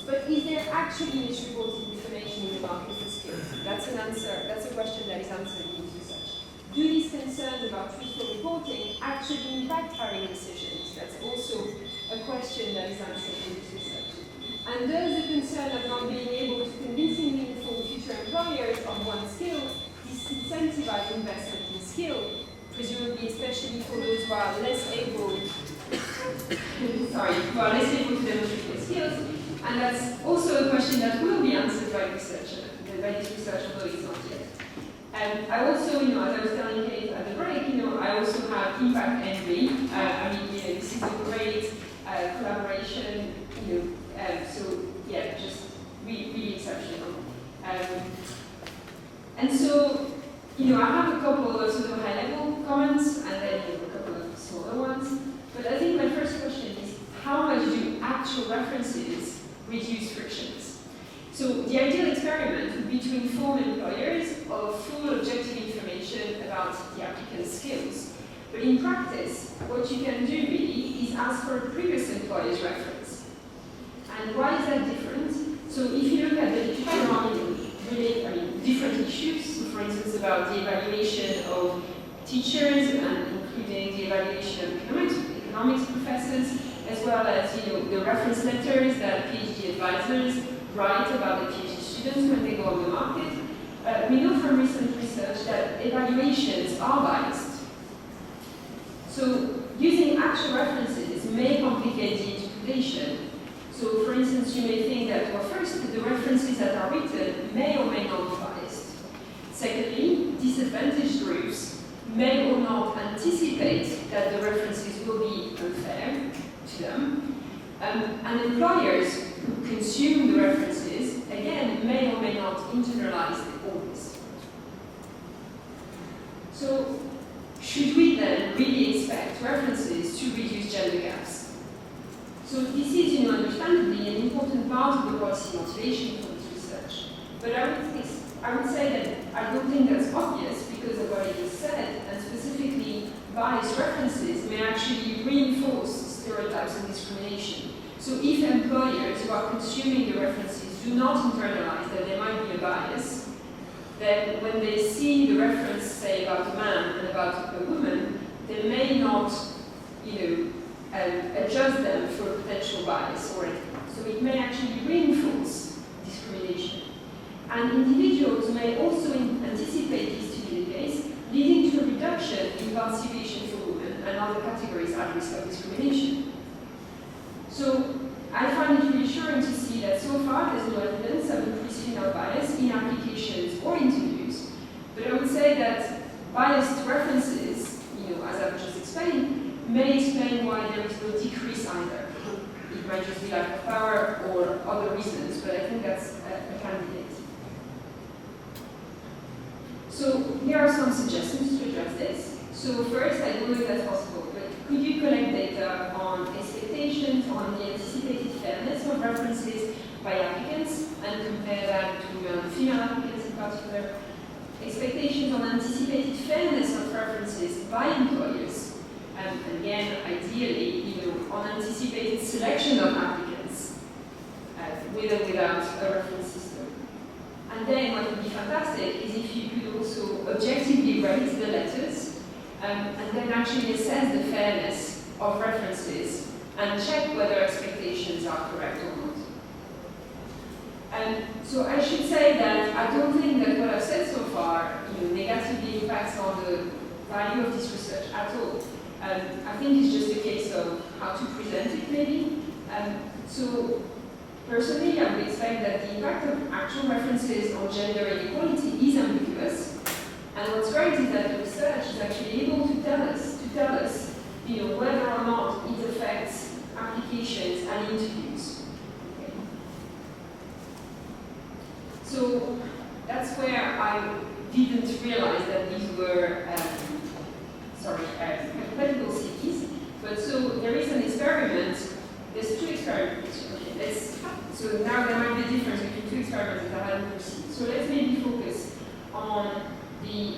But is there actually misreported information in the market for skills? That's an answer. That's a question that is answered in research. Do these concerns about truthful reporting actually impact hiring decisions? That's also a question that is answered in this research. And does the concern of not being able to convincingly inform future employers of one's skill disincentivize investment in skill, presumably especially for those who are less able to demonstrate their skills? And that's also a question that will be answered by research, although it's not yet. And I also, as I was telling Kate at the break, I also have impact envy. This is a great collaboration, just really exceptional. And so, I have a couple of sort of high-level comments and then a couple of smaller ones. But I think my first question is, how much do actual references reduce frictions? So the ideal experiment would be to inform employers of full objective information about the applicant's skills. But in practice, what you can do really is ask for a previous employer's reference. And why is that different? So if you look at the different issues, so for instance about the evaluation of teachers and including the evaluation of economics professors, as well as the reference letters that PhD advisors write about the PhD students when they go on the market. We know from recent research that evaluations are biased. So using actual references may complicate the interpretation. So for instance, you may think that, well, first, the references that are written may or may not be biased. Secondly, disadvantaged groups may or not anticipate that the references will be unfair to them. And employers who consume the references, again, may or may not internalize all this. So, should we then really expect references to reduce gender gaps? So this is, understandably, an important part of the policy motivation for this research. But I would say that I don't think that's obvious because of what I just said, and specifically, biased references may actually reinforce stereotypes and discrimination. So if employers who are consuming the references do not internalize that there might be a bias, then when they see the reference, say, about a man and about a woman, they may not, adjust them for potential bias or anything. So it may actually reinforce discrimination. And individuals may also anticipate this to be the case, leading to a reduction in participation for women and other categories at risk of discrimination. So I find it reassuring to see that so far there's no evidence of increased female bias in applications or interviews. But I would say that biased references, as I've just explained, may explain why there is no decrease either. It might just be lack of power or other reasons, but I think that's a candidate. So here are some suggestions to address this. So first, I don't know if that's possible, but could you collect data on expectations, on the anticipated fairness of references by applicants, and compare that to female applicants in particular? Expectations on anticipated fairness of references by employers. And again, ideally, on anticipated selection of applicants, with or without a reference system. And then what would be fantastic is if you could also objectively rate the letters, and then actually assess the fairness of references and check whether expectations are correct or not. So I should say that I don't think that what I've said so far negatively impacts on the value of this research at all. I think it's just a case of how to present it, maybe. So Personally, I would expect that the impact of actual references on gender inequality is ambiguous. And what's great is that the research is actually able to tell us, whether or not it affects applications and interviews. Okay. So that's where I didn't realize that these were, hypothetical cities. But so there is an experiment. There's two experiments. Okay, so now there might be a difference between two experiments that I hadn't foreseen. So let's maybe focus on the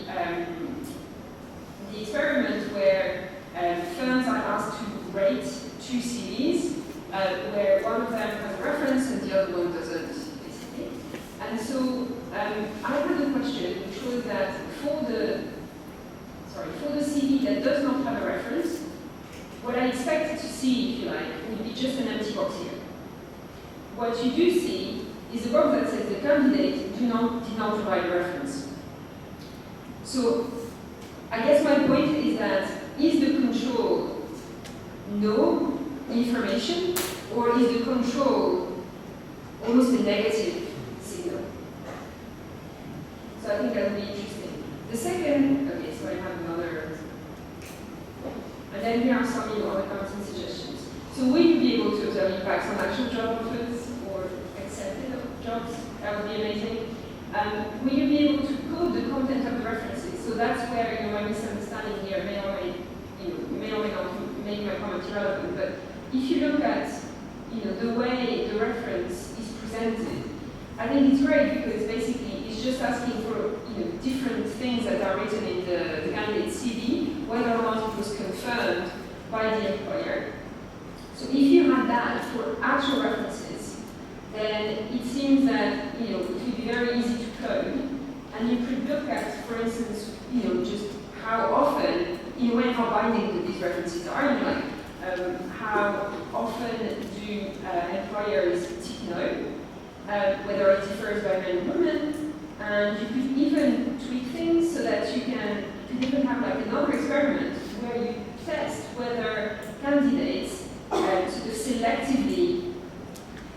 experiment where firms are asked to rate two CVs, where one of them has a reference and the other one doesn't, basically. And so I had a question which was that for the CV that does not have a reference, what I expected to see, if you like, would be just an empty box here. What you do see is a box that says the candidate did not provide a reference. So I guess my point is that is the control no information, or is the control almost a negative signal? So I think that would be interesting. The second, okay, so I have another, and then here are some other comments and suggestions. So will you be able to observe impacts on actual job offers or accepted jobs? That would be amazing. Will you be able to code the content of the references? So that's where my misunderstanding here may or may not make my comment irrelevant. But if you look at the way the reference is presented, I think it's great because basically it's just asking for different things that are written in the candidate's CV, whether or not it was confirmed by the employer. So if you had that for actual references, then it seems that it would be very easy to code, and you could look at, for instance, just how often, in a way, how binding these references are. How often do employers tick no, whether it differs by men and women, and you could even tweak things so that you can even have another experiment where you test whether candidates sort of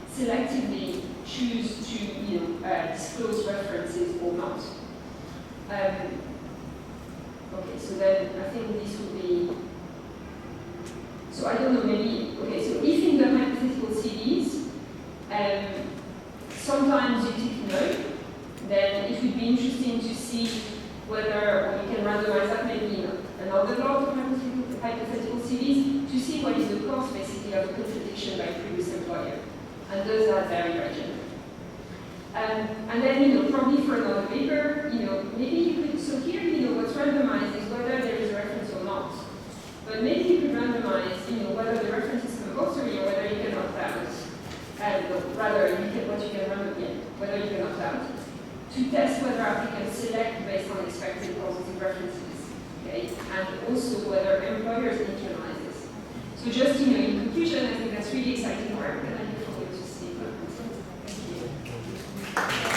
selectively choose to disclose references or not. Okay, so then I think this would be. So I don't know, maybe, okay, so if in the hypothetical CVs, sometimes you tick no, then it would be interesting to see whether we can randomize that maybe in another lot of hypothetical CVs to see what is the cost, basically, of a contradiction by previous employer. And does that vary by gender? And then, probably for another paper, maybe you could, so here, what's randomized is whether there is a reference or not. But maybe you could randomize, whether the reference is compulsory or whether you can opt out. Rather, what you can randomize, whether you can opt out, to test whether applicants select based on expected positive references, okay? And also whether employers internalize this. So just, in conclusion, I think that's really exciting work, and I look forward to seeing that. Thank you.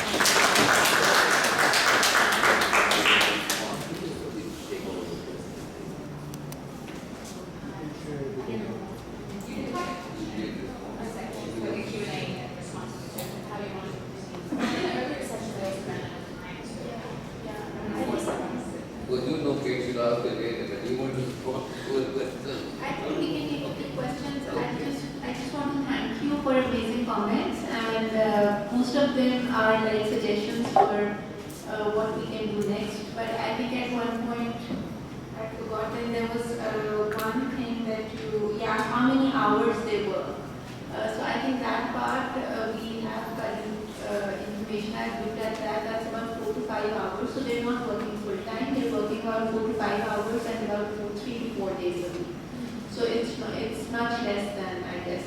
Most of them are suggestions for what we can do next. But I think at one point I've forgotten there was one thing that how many hours they work. So I think that part we have current information. I've looked at that. That's about 4 to 5 hours. So they're not working full time. They're working about 4 to 5 hours and about 3 to 4 days a week. So it's much less than, I guess.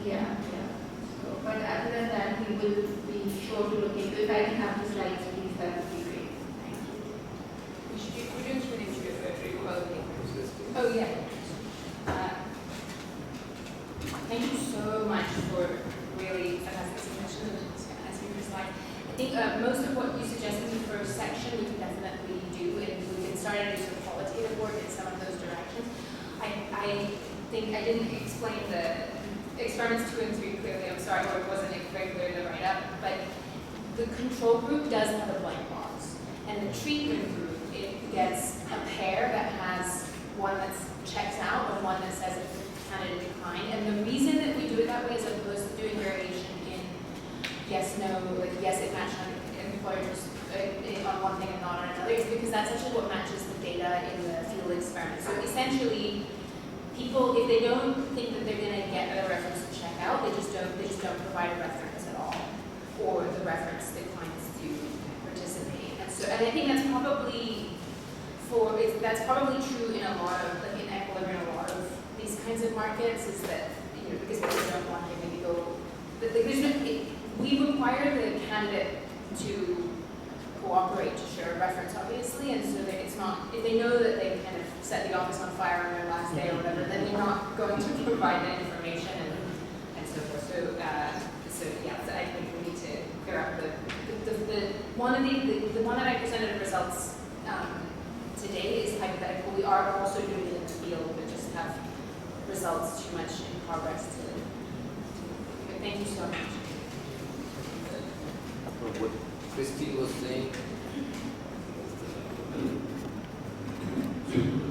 Yeah. So, but other than that, we will be sure to look into. If I can have the slides, please, that would be great. Thank you. We're doing an interview for equality. Oh yeah. Thank you so much for really fantastic suggestions and speakers. I think most of what you suggested in the first section we can definitely do, and we can start to do some qualitative work in some of those directions. I think I didn't explain experiments 2 and 3 clearly, I'm sorry, it wasn't very clear in the write-up, but the control group does have a blank box. And the treatment group, it gets a pair that has one that checks out and one that says it candidate declined. And the reason that we do it that way as opposed to doing variation in yes, no, like yes, it matched on employers on one thing and not on another, is because that's actually what matches the data in the field experiment. So essentially, people, if they don't think that they're going to get a reference to check out, they just don't provide a reference at all, or the reference declines to participate. And I think that's probably that's probably true in a lot of, like in equilibrium, a lot of these kinds of markets, is that, you know, because people don't want to maybe go, like there's no, we require the candidate to cooperate to share a reference, obviously, and so it's not, if they know that they kind of set the office on fire on their last day or whatever, then they're not going to provide that information and so forth. So yeah, so I think we need to clear up the one that I presented results today is hypothetical. We are also doing it in the field, but just have results too much in progress to but thank you so much. What Christy was saying.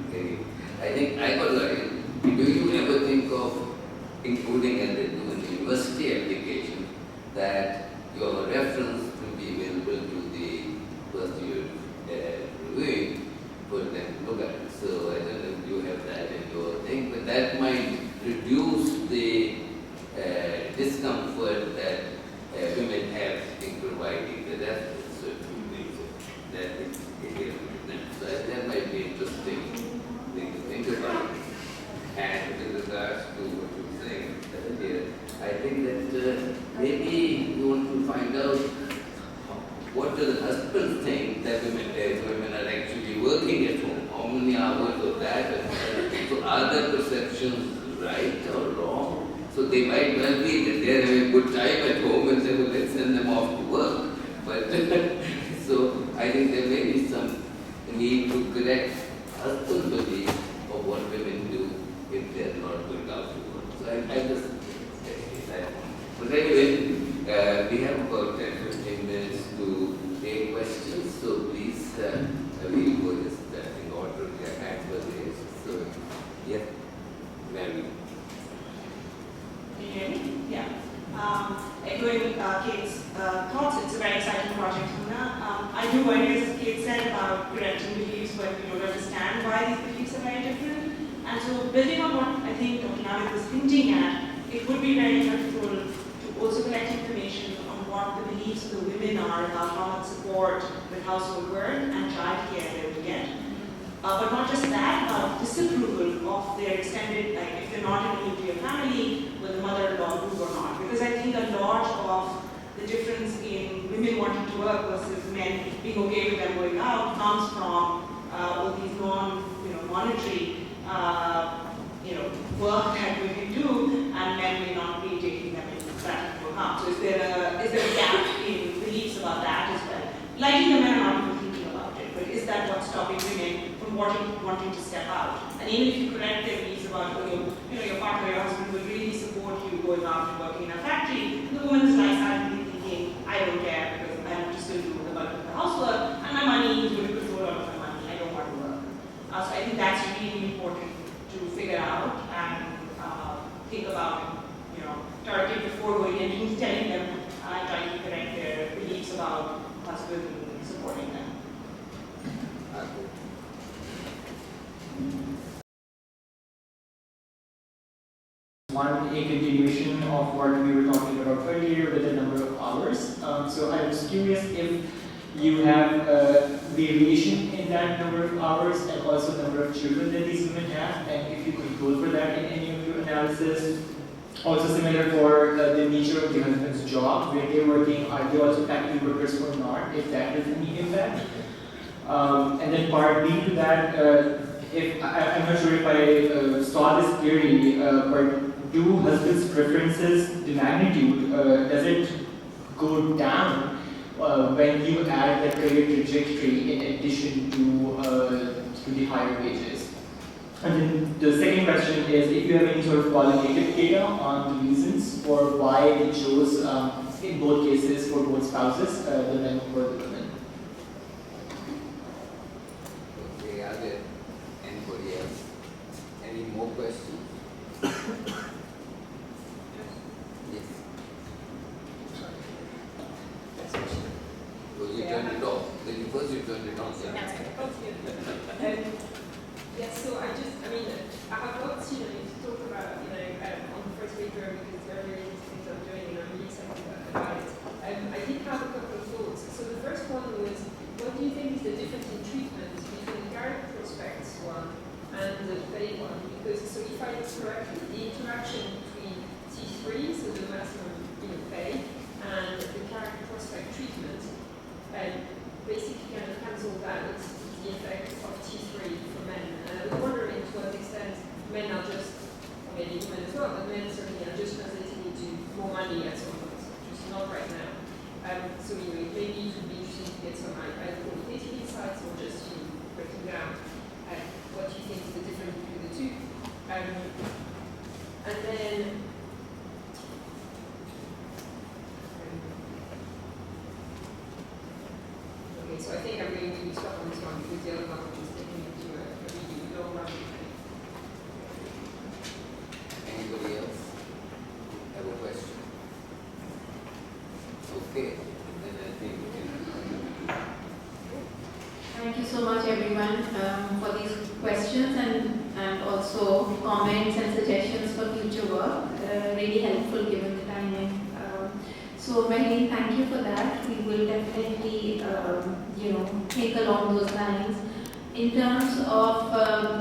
Okay. I think I got like, do you ever think of including and do an university application that your reference will be available to the first year reviewing for them to look at it? So I don't know if you have that in your thing, but that might reduce the discomfort that women have in providing the reference to things that so that might be interesting thing to think about. And with regards to what you were saying earlier, I think that maybe you want to find out what do the husbands think that women are actually working at home, how many hours of that, so are their perceptions right or wrong? So they might well be that they're having a good time at home and say, well, let's send them off to work. But so I think there may be some need to correct husbands' belief of what women do if they're not going out to work. So I just say that. But anyway, we have about 10-15 minutes to take questions. So please, we will go just in order their hands were raised. So, yeah, Mary. Can you hear me? Yeah. Echoing Kate's thoughts, it's a very exciting project, Huna. I do worry, as Kate said, about correcting beliefs, but we don't understand why these beliefs are very different. And so, building on what I think Dr. Navid was hinting at, it would be very helpful to also collect information on what the beliefs of the women are about how much support with household work and childcare they would get. But not just that, but disapproval of their extended, like if they're not in a nuclear family, will the mother-in-law move or not? Because I think a lot of the difference in women wanting to work versus men being okay with them going out comes from all these monetary work that women do, and men may not be taking them into account. So is there a gap in beliefs about that as well? Likely the men are not even thinking about it, but is that what's stopping women from wanting to step out? And even if you correct their beliefs about your partner, your husband will really support you going out and working in a factory, the woman's like suddenly thinking, I don't care because I'm just going to do the bulk of the housework and my money is going to control all of my money. I don't want to work. So I think that's really important to figure out and think about, target before going in, telling them, trying to correct their beliefs about husband supporting them. One, a continuation of what we were talking about earlier with the number of hours. So I was curious if you have variation in that number of hours and also the number of children that these women have, and if you control for that in any of your analysis. Also similar for the nature of the husband's job, where they're working, are they also factory workers or not, if that has any impact. And then part B to that, I'm not sure if I saw this clearly, but do husbands' preferences, the magnitude, does it go down when you add the career trajectory in addition to the higher wages? And then the second question is if you have any sort of qualitative data on the reasons for why they chose, in both cases, for both spouses, the men or the women. Okay, are there anybody else? Any more questions? Yes. Well, you turned it off. First you turned it on. Yes, so I have lots, to talk about, on the first paper because it's very, very interesting what I'm doing and I'm really excited about it. I did have a couple of thoughts. So the first one was, what do you think is the difference in treatment between the carrier prospects one and the paid one? Because, so if I look correctly, the interaction between T3, so the maximum pay, and the carrier prospect treatment, basically kind of cancelled out the effect of T3 for men. And I was wondering to what extent men are just, or maybe women as well, but men certainly are just translating into more money at some point, just not right now. So anyway, maybe it would be interesting to get some either qualitative insights or just breaking down what you think is the difference between the two. And then so I think I'm going to stop on this one because the other one is taking me to a really long run. Anybody else have a question? Okay, then I think we can. Thank you so much, everyone, for these questions and also comments and suggestions for future work. Really helpful given the timing. So, Maylene, thank you for that. We will definitely, think along those lines. In terms of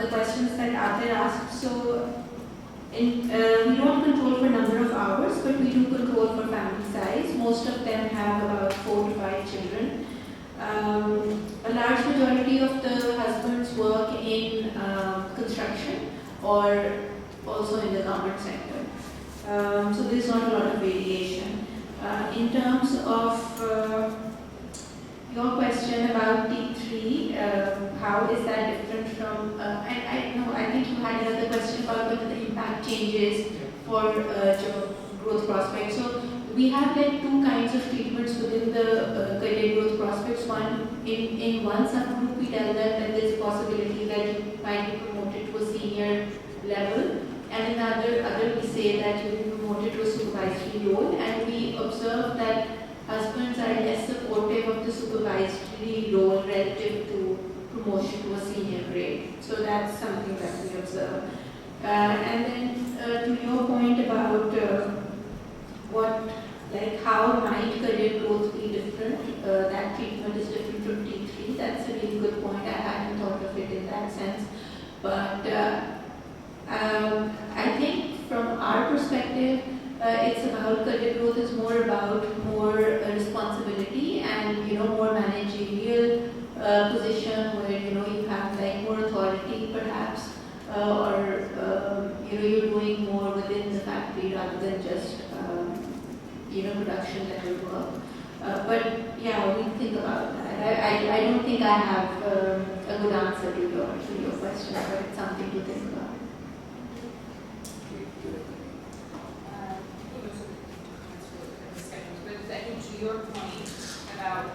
the questions that Arthur asked, so we don't control for number of hours, but we do control for family size. Most of them have about 4 to 5 children. A large majority of the husbands work in construction or also in the government sector. So there's not a lot of variation. In terms of your question about T3, how is that different from, I think you had another question about whether the impact changes for job growth prospects. So we have like 2 kinds of treatments within the career growth prospects. One, in one subgroup, we tell them that there's a possibility that you might be promoted to a senior level. And in other we say that you will be promoted to a supervisory role, and we observe that husbands are less supportive of the supervisory role relative to promotion to a senior grade. So that's something that we observe. And then to your point about how might career growth be different, that treatment is different from T3. That's a really good point. I hadn't thought of it in that sense. But I think from our perspective, it's about career growth is more about more responsibility and more managerial position where you have like more authority perhaps, or you're doing more within the factory rather than just production level work. But yeah, we think about that. I don't think I have a good answer to your question, but it's something to think about. But I think to your point about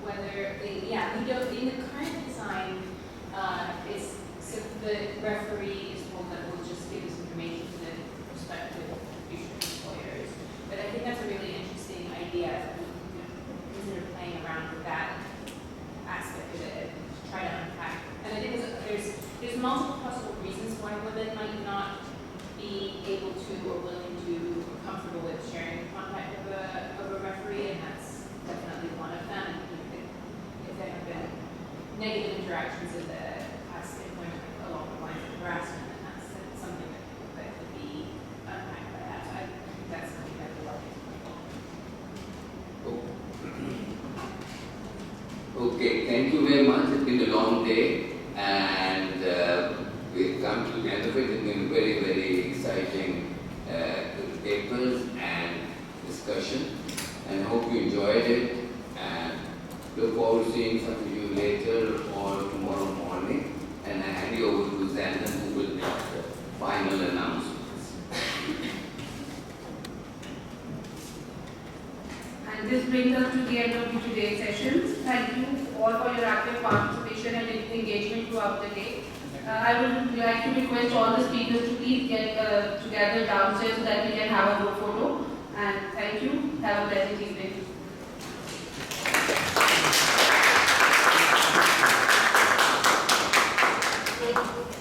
whether we don't in the current design so the referee is one that will just give us information to the prospective future employers. But I think that's a really interesting idea. We consider playing around with that aspect of it and try to unpack. And I think there's multiple possible reasons why women might not be able to or willing to or comfortable with sharing the contact of a referee, and that's definitely one of them. If there have been negative interactions in the past employment along the lines of harassment, then that's something that could be unpacked by that. So I think that's something that we'll look into. Okay, thank you very much. It's been a long day, and we've come to the end of it. It's been very, very exciting papers and discussion, and I hope you enjoyed it, and look forward to seeing some of you later or tomorrow morning. And and I hand you over to Zan, who will make the final announcements. And this brings us to the end of today's sessions. Thank you all for your active participation and engagement throughout the day. I would like to request all the speakers to please get together downstairs so that we can have a group photo. And thank you. Have a pleasant evening.